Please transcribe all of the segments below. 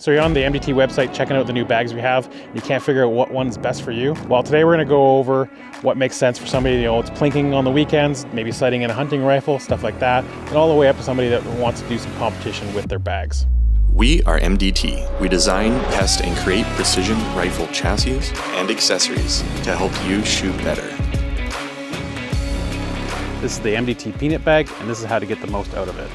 So you're on the MDT website checking out the new bags we have. You can't figure out what one's best for you. Well, today we're gonna go over what makes sense for somebody, it's plinking on the weekends, maybe sighting in a hunting rifle, stuff like that, and all the way up to somebody that wants to do some competition with their bags. We are MDT. We design, test, and create precision rifle chassis and accessories to help you shoot better. This is the MDT peanut bag, and this is how to get the most out of it.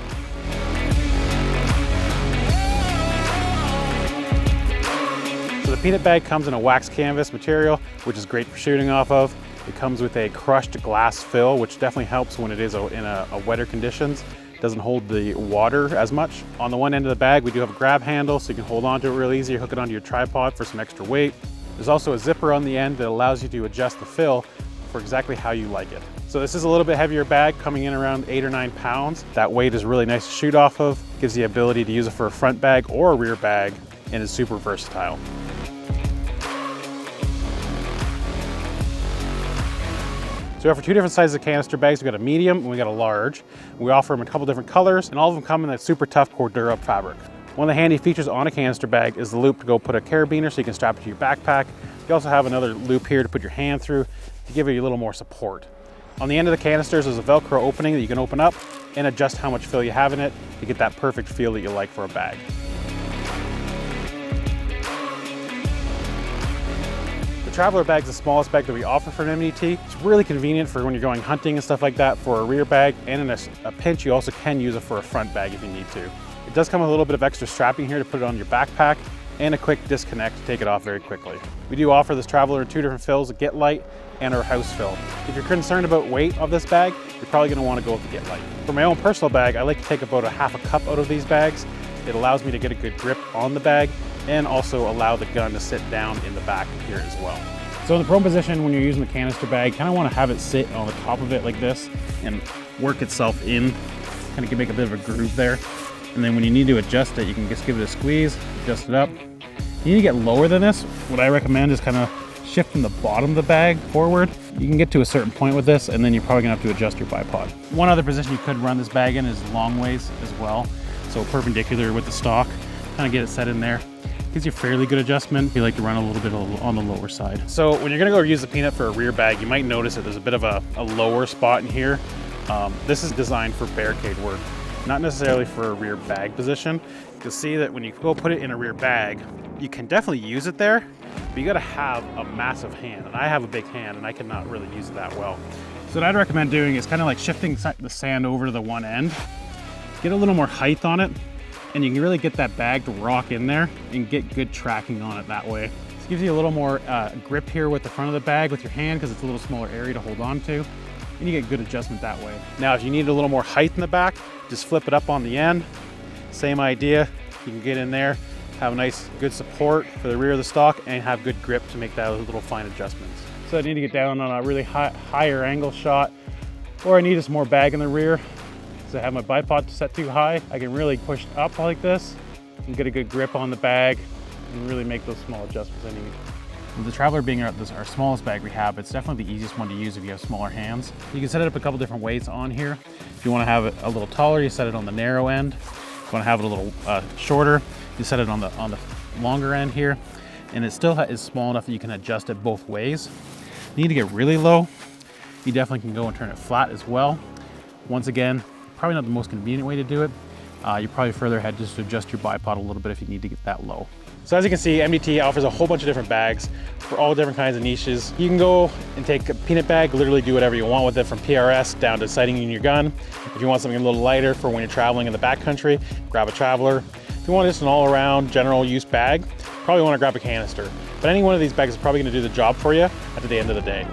So the peanut bag comes in a wax canvas material, which is great for shooting off of. It comes with a crushed glass fill, which definitely helps when it is in a wetter conditions. It doesn't hold the water as much. On the one end of the bag, we do have a grab handle, so you can hold on to it real easy, hook it onto your tripod for some extra weight. There's also a zipper on the end that allows you to adjust the fill for exactly how you like it. So this is a little bit heavier bag, coming in around 8 or 9 pounds. That weight is really nice to shoot off of, gives the ability to use it for a front bag or a rear bag, and is super versatile. So we offer 2 different sizes of canister bags. We got a medium and we got a large. We offer them in a couple different colors, and all of them come in that super tough Cordura fabric. One of the handy features on a canister bag is the loop to go put a carabiner so you can strap it to your backpack. You also have another loop here to put your hand through to give you a little more support. On the end of the canisters, there's a Velcro opening that you can open up and adjust how much fill you have in it to get that perfect feel that you like for a bag. The Traveler bag is the smallest bag that we offer for an MDT. It's really convenient for when you're going hunting and stuff like that for a rear bag, and in a pinch, you also can use it for a front bag if you need to. It does come with a little bit of extra strapping here to put it on your backpack, and a quick disconnect to take it off very quickly. We do offer this Traveler in 2 different fills, a Get Light and our house fill. If you're concerned about weight of this bag, you're probably gonna wanna go with the Get Light. For my own personal bag, I like to take about a half a cup out of these bags. It allows me to get a good grip on the bag and also allow the gun to sit down in the back here as well. So in the prone position, when you're using the canister bag, kind of want to have it sit on the top of it like this and work itself in, kind of make a bit of a groove there. And then when you need to adjust it, you can just give it a squeeze, adjust it up. You need to get lower than this. What I recommend is kind of shifting the bottom of the bag forward. You can get to a certain point with this, and then you're probably gonna have to adjust your bipod. One other position you could run this bag in is long ways as well. So perpendicular with the stock, kind of get it set in there. Gives you a fairly good adjustment. You like to run a little bit on the lower side. So when you're gonna go use the peanut for a rear bag, you might notice that there's a bit of a lower spot in here. This is designed for barricade work, not necessarily for a rear bag position. You'll see that when you go put it in a rear bag, you can definitely use it there, but you gotta have a massive hand. And I have a big hand and I cannot really use it that well. So what I'd recommend doing is kind of like shifting the sand over to the one end, get a little more height on it, and you can really get that bag to rock in there and get good tracking on it that way. This gives you a little more grip here with the front of the bag with your hand because it's a little smaller area to hold on to, and you get good adjustment that way. Now, if you need a little more height in the back, just flip it up on the end. Same idea, you can get in there, have a nice good support for the rear of the stock, and have good grip to make those little fine adjustments. So I need to get down on a really higher angle shot, or I need just more bag in the rear. So I have my bipod set too high, I can really push up like this and get a good grip on the bag and really make those small adjustments I need. With the Traveler being our smallest bag we have, it's definitely the easiest one to use if you have smaller hands. You can set it up a couple different ways on here. If you want to have it a little taller, you set it on the narrow end. If you want to have it a little shorter, you set it on the longer end here. And it still is small enough that you can adjust it both ways. You need to get really low. You definitely can go and turn it flat as well. Once again, probably not the most convenient way to do it. You're probably further ahead just to adjust your bipod a little bit if you need to get that low. So as you can see, MDT offers a whole bunch of different bags for all different kinds of niches. You can go and take a peanut bag, literally do whatever you want with it, from PRS down to sighting in your gun. If you want something a little lighter for when you're traveling in the backcountry, grab a Traveler. If you want just an all-around general use bag, probably want to grab a canister. But any one of these bags is probably going to do the job for you at the end of the day.